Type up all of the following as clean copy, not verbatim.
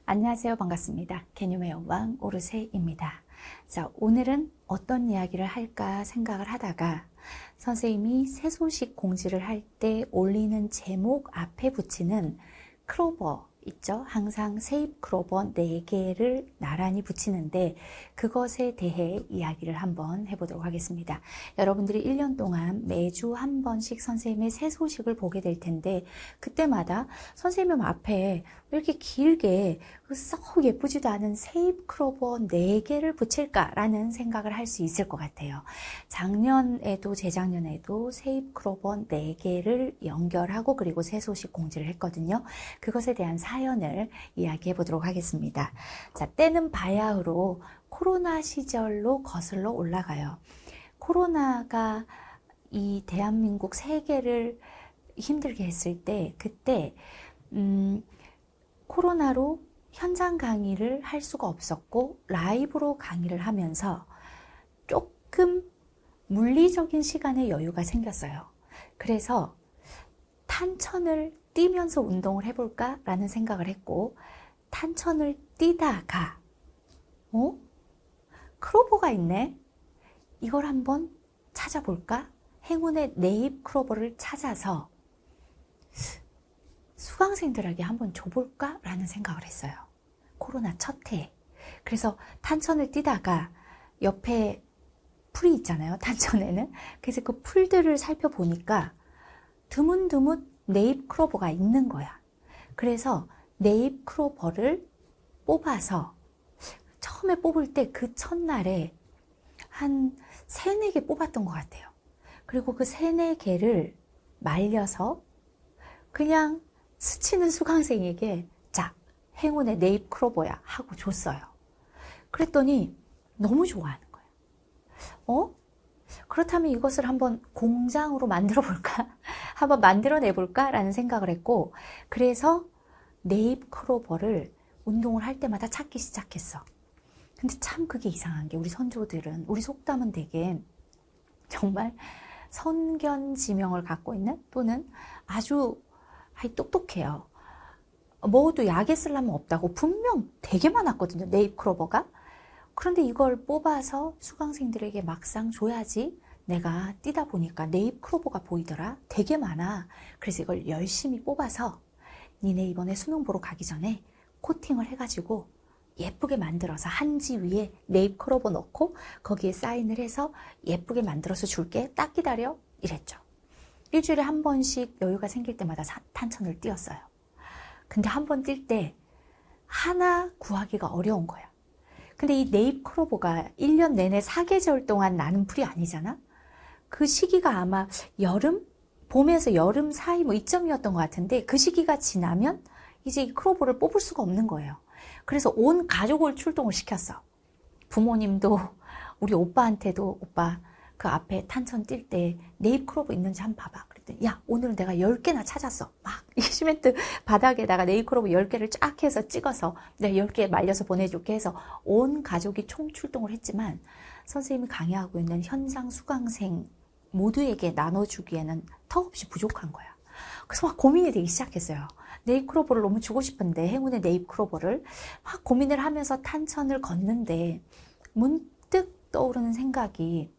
안녕하세요. 반갑습니다. 개념의 여왕 오르세입니다. 자, 오늘은 어떤 이야기를 할까 생각을 하다가 선생님이 새소식 공지를 할 때 올리는 제목 앞에 붙이는 크로버 있죠? 항상 세입 크로버 4개를 나란히 붙이는데 그것에 대해 이야기를 한번 해보도록 하겠습니다. 여러분들이 1년 동안 매주 한 번씩 선생님의 새 소식을 보게 될 텐데 그때마다 선생님 앞에 왜 이렇게 길게 썩 예쁘지도 않은 세입 크로버 4개를 붙일까라는 생각을 할 수 있을 것 같아요. 작년에도 재작년에도 세입 크로버 4개를 연결하고 그리고 새 소식 공지를 했거든요. 그것에 대한 사연을 이야기해 보도록 하겠습니다. 자, 때는 바야흐로 코로나 시절로 거슬러 올라가요. 코로나가 이 대한민국 세계를 힘들게 했을 때 그때 코로나로 현장 강의를 할 수가 없었고 라이브로 강의를 하면서 조금 물리적인 시간의 여유가 생겼어요. 그래서 탄천을 뛰면서 운동을 해볼까? 라는 생각을 했고 탄천을 뛰다가 크로버가 있네? 이걸 한번 찾아볼까? 행운의 네잎 크로버를 찾아서 수강생들에게 한번 줘볼까? 라는 생각을 했어요. 코로나 첫 해에. 그래서 탄천을 뛰다가 옆에 풀이 있잖아요. 탄천에는. 그래서 그 풀들을 살펴보니까 드문드문 네잎 크로버가 있는 거야. 그래서 네잎 크로버를 뽑아서 처음에 뽑을 때 그 첫날에 한 3, 4개 뽑았던 것 같아요. 그리고 그 3, 4개를 말려서 그냥 스치는 수강생에게 자, 행운의 네잎 크로버야 하고 줬어요. 그랬더니 너무 좋아하는 거예요. 그렇다면 이것을 한번 공장으로 만들어 볼까? 한번 만들어내 볼까? 라는 생각을 했고 그래서 네잎 크로버를 운동을 할 때마다 찾기 시작했어. 근데 참 그게 이상한 게 우리 선조들은 우리 속담은 되게 정말 선견지명을 갖고 있는 또는 아주 똑똑해요. 먹어도 약에 쓰려면 없다고 분명 되게 많았거든요. 네잎 크로버가. 그런데 이걸 뽑아서 수강생들에게 막상 줘야지 내가 뛰다 보니까 네잎 크로버가 보이더라. 되게 많아. 그래서 이걸 열심히 뽑아서 니네 이번에 수능 보러 가기 전에 코팅을 해가지고 예쁘게 만들어서 한지 위에 네잎 크로버 넣고 거기에 사인을 해서 예쁘게 만들어서 줄게. 딱 기다려. 이랬죠. 일주일에 한 번씩 여유가 생길 때마다 탄천을 뛰었어요. 근데 한 번 뛸 때 하나 구하기가 어려운 거야. 근데 이 네잎 크로버가 1년 내내 4계절 동안 나는 풀이 아니잖아? 그 시기가 아마 여름? 봄에서 여름 사이 뭐 이점이었던 것 같은데 그 시기가 지나면 이제 이 크로버를 뽑을 수가 없는 거예요. 그래서 온 가족을 출동을 시켰어. 부모님도 우리 오빠한테도 오빠 그 앞에 탄천 뛸 때 네잎 크로버 있는지 한번 봐봐. 그랬더니 야 오늘은 내가 10개나 찾았어. 막 이 시멘트 바닥에다가 네잎 크로버 10개를 쫙 해서 찍어서 내가 10개 말려서 보내줄게 해서 온 가족이 총출동을 했지만 선생님이 강의하고 있는 현장 수강생 모두에게 나눠주기에는 턱없이 부족한 거야. 그래서 막 고민이 되기 시작했어요. 네잎 크로버를 너무 주고 싶은데 행운의 네잎 크로버를 막 고민을 하면서 탄천을 걷는데 문득 떠오르는 생각이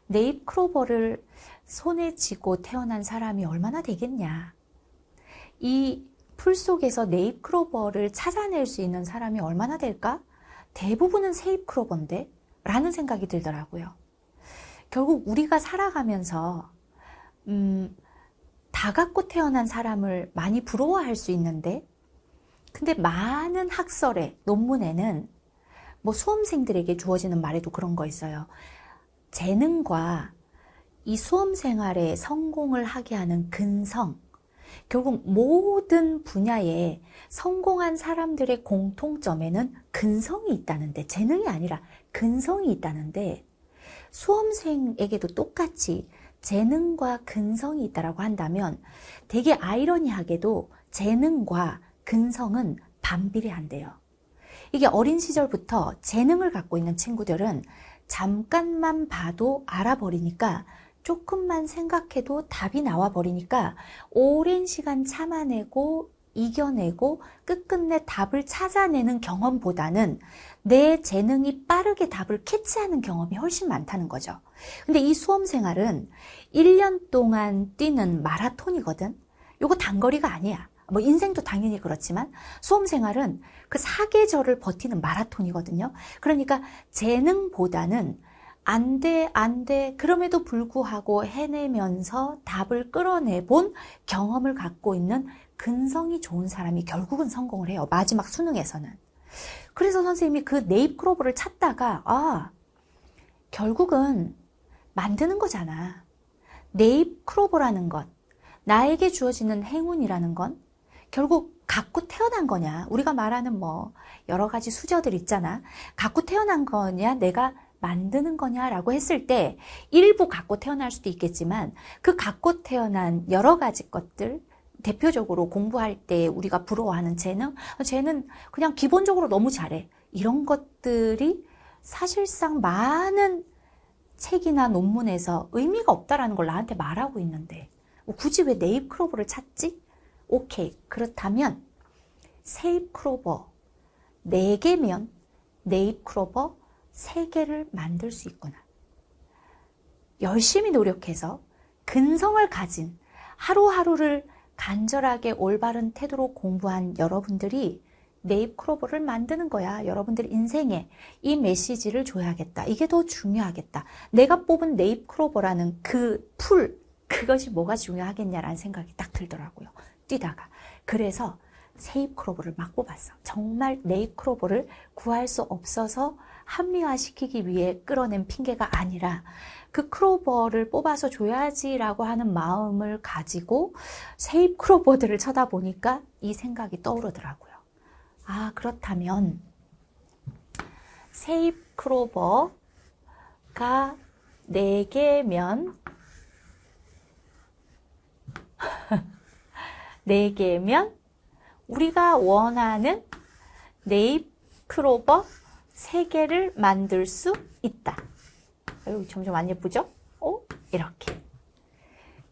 네잎 크로버를 손에 쥐고 태어난 사람이 얼마나 되겠냐. 이 풀 속에서 네잎 크로버를 찾아낼 수 있는 사람이 얼마나 될까? 대부분은 세잎 크로버인데? 라는 생각이 들더라고요. 결국 우리가 살아가면서 다 갖고 태어난 사람을 많이 부러워할 수 있는데 근데 많은 학설에 논문에는 뭐 수험생들에게 주어지는 말에도 그런 거 있어요. 재능과 이 수험 생활에 성공을 하게 하는 근성, 결국 모든 분야에 성공한 사람들의 공통점에는 근성이 있다는데, 재능이 아니라 근성이 있다는데 수험생에게도 똑같이 재능과 근성이 있다고 한다면 되게 아이러니하게도 재능과 근성은 반비례한대요. 이게 어린 시절부터 재능을 갖고 있는 친구들은 잠깐만 봐도 알아버리니까 조금만 생각해도 답이 나와버리니까 오랜 시간 참아내고 이겨내고 끝끝내 답을 찾아내는 경험보다는 내 재능이 빠르게 답을 캐치하는 경험이 훨씬 많다는 거죠. 근데 이 수험 생활은 1년 동안 뛰는 마라톤이거든. 요거 단거리가 아니야. 뭐 인생도 당연히 그렇지만 수험 생활은 그 사계절을 버티는 마라톤이거든요. 그러니까 재능보다는 안 돼, 안 돼. 그럼에도 불구하고 해내면서 답을 끌어내본 경험을 갖고 있는 근성이 좋은 사람이 결국은 성공을 해요. 마지막 수능에서는. 그래서 선생님이 그 네잎크로버를 찾다가 결국은 만드는 거잖아. 네잎크로버라는 것, 나에게 주어지는 행운이라는 건 결국 갖고 태어난 거냐. 우리가 말하는 뭐 여러 가지 수저들 있잖아. 갖고 태어난 거냐, 내가 만드는 거냐라고 했을 때 일부 갖고 태어날 수도 있겠지만 그 갖고 태어난 여러 가지 것들, 대표적으로 공부할 때 우리가 부러워하는 재능, 쟤는 그냥 기본적으로 너무 잘해. 이런 것들이 사실상 많은 책이나 논문에서 의미가 없다라는 걸 나한테 말하고 있는데 굳이 왜 네잎크로버를 찾지? 오케이, 그렇다면 세잎크로버 4개면 네잎크로버 3개를 만들 수 있구나. 열심히 노력해서 근성을 가진 하루하루를 간절하게 올바른 태도로 공부한 여러분들이 네잎크로버를 만드는 거야. 여러분들 인생에 이 메시지를 줘야겠다. 이게 더 중요하겠다. 내가 뽑은 네잎크로버라는 그 풀, 그것이 뭐가 중요하겠냐라는 생각이 딱 들더라고요. 뛰다가. 그래서 세잎크로버를 막 뽑았어. 정말 네잎크로버를 구할 수 없어서 합리화시키기 위해 끌어낸 핑계가 아니라 그 크로버를 뽑아서 줘야지라고 하는 마음을 가지고 세잎크로버들을 쳐다보니까 이 생각이 떠오르더라고요. 아, 그렇다면 세잎크로버가 4개면 4개면 우리가 원하는 네잎크로버 3개를 만들 수 있다. 아유, 점점 안 예쁘죠? 이렇게.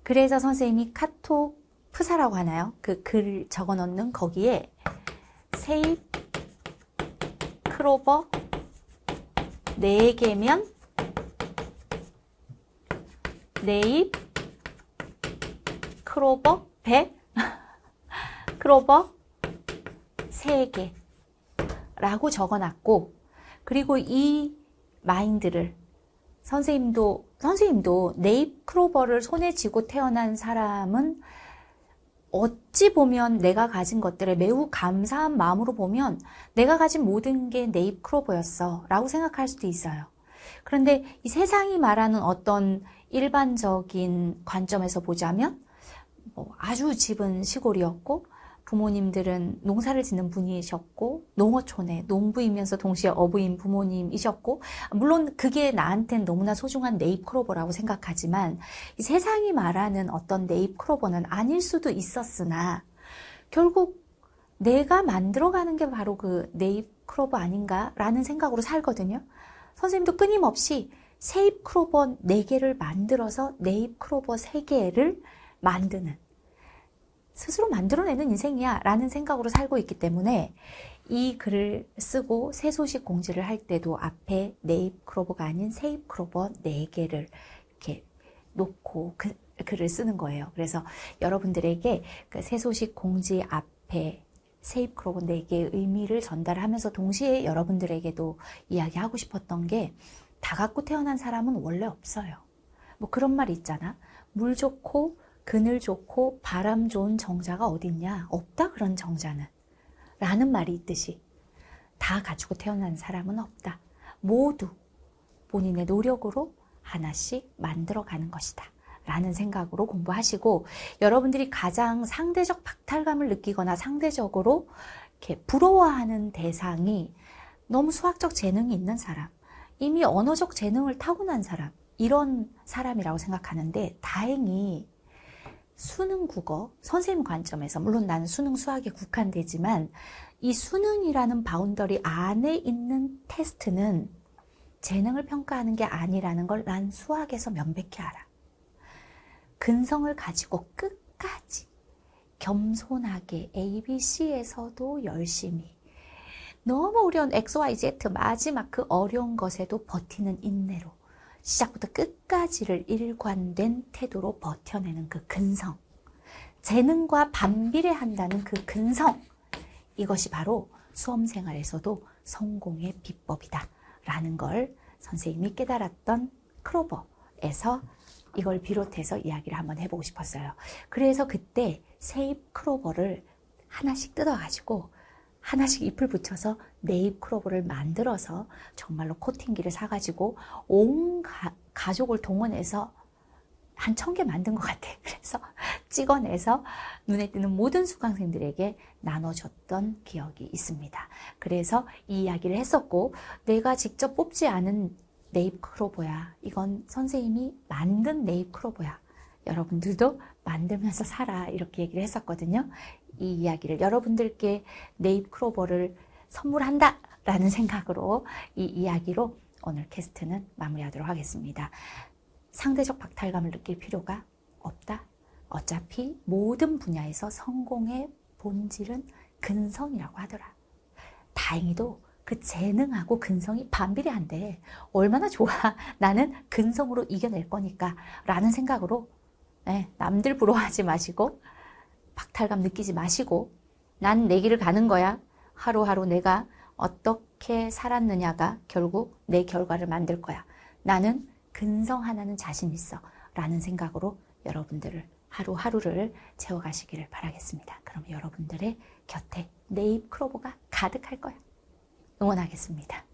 그래서 선생님이 카톡 프사라고 하나요? 그 글 적어 넣는 거기에 세잎크로버 4개면 네잎크로버 100 크로버 3개 라고 적어놨고, 그리고 이 마인드를 선생님도 네잎크로버를 손에 쥐고 태어난 사람은 어찌 보면 내가 가진 것들에 매우 감사한 마음으로 보면 내가 가진 모든 게 네잎크로버였어 라고 생각할 수도 있어요. 그런데 이 세상이 말하는 어떤 일반적인 관점에서 보자면 아주 집은 시골이었고 부모님들은 농사를 짓는 분이셨고 농어촌의 농부이면서 동시에 어부인 부모님이셨고, 물론 그게 나한텐 너무나 소중한 네잎크로버라고 생각하지만 이 세상이 말하는 어떤 네잎크로버는 아닐 수도 있었으나 결국 내가 만들어가는 게 바로 그 네잎크로버 아닌가라는 생각으로 살거든요. 선생님도 끊임없이 세잎크로버 4개를 만들어서 네잎크로버 3개를 만드는, 스스로 만들어내는 인생이야 라는 생각으로 살고 있기 때문에 이 글을 쓰고 새소식 공지를 할 때도 앞에 네잎크로버가 아닌 세잎크로버 4개를 이렇게 놓고 글을 쓰는 거예요. 그래서 여러분들에게 그 새소식 공지 앞에 세잎크로버 4개의 의미를 전달하면서 동시에 여러분들에게도 이야기하고 싶었던 게, 다 갖고 태어난 사람은 원래 없어요. 뭐 그런 말 있잖아. 물 좋고 그늘 좋고 바람 좋은 정자가 어딨냐? 없다, 그런 정자는. 라는 말이 있듯이 다 가지고 태어난 사람은 없다. 모두 본인의 노력으로 하나씩 만들어가는 것이다 라는 생각으로 공부하시고, 여러분들이 가장 상대적 박탈감을 느끼거나 상대적으로 이렇게 부러워하는 대상이 너무 수학적 재능이 있는 사람, 이미 언어적 재능을 타고난 사람, 이런 사람이라고 생각하는데, 다행히 수능 국어, 선생님 관점에서, 물론 나는 수능 수학에 국한되지만 이 수능이라는 바운더리 안에 있는 테스트는 재능을 평가하는 게 아니라는 걸 난 수학에서 명백히 알아. 근성을 가지고 끝까지 겸손하게 ABC에서도 열심히 너무 어려운 XYZ 마지막 그 어려운 것에도 버티는 인내로 시작부터 끝까지를 일관된 태도로 버텨내는 그 근성, 재능과 반비례한다는 그 근성, 이것이 바로 수험생활에서도 성공의 비법이다 라는 걸 선생님이 깨달았던 크로버에서 이걸 비롯해서 이야기를 한번 해보고 싶었어요. 그래서 그때 새잎 크로버를 하나씩 뜯어가지고 하나씩 잎을 붙여서 네잎 크로버를 만들어서 정말로 코팅기를 사가지고 온 가족을 동원해서 한 1000개 만든 것 같아. 그래서 찍어내서 눈에 띄는 모든 수강생들에게 나눠줬던 기억이 있습니다. 그래서 이 이야기를 했었고, 내가 직접 뽑지 않은 네잎 크로버야. 이건 선생님이 만든 네잎 크로버야. 여러분들도 만들면서 살아. 이렇게 얘기를 했었거든요. 이 이야기를 여러분들께 네잎 크로버를 선물한다 라는 생각으로 이 이야기로 오늘 캐스트는 마무리하도록 하겠습니다. 상대적 박탈감을 느낄 필요가 없다. 어차피 모든 분야에서 성공의 본질은 근성이라고 하더라. 다행히도 그 재능하고 근성이 반비례한데 얼마나 좋아. 나는 근성으로 이겨낼 거니까 라는 생각으로 남들 부러워하지 마시고 박탈감 느끼지 마시고 난 내 길을 가는 거야. 하루하루 내가 어떻게 살았느냐가 결국 내 결과를 만들 거야. 나는 근성 하나는 자신 있어 라는 생각으로 여러분들을 하루하루를 채워가시기를 바라겠습니다. 그럼 여러분들의 곁에 네잎 크로버가 가득할 거야. 응원하겠습니다.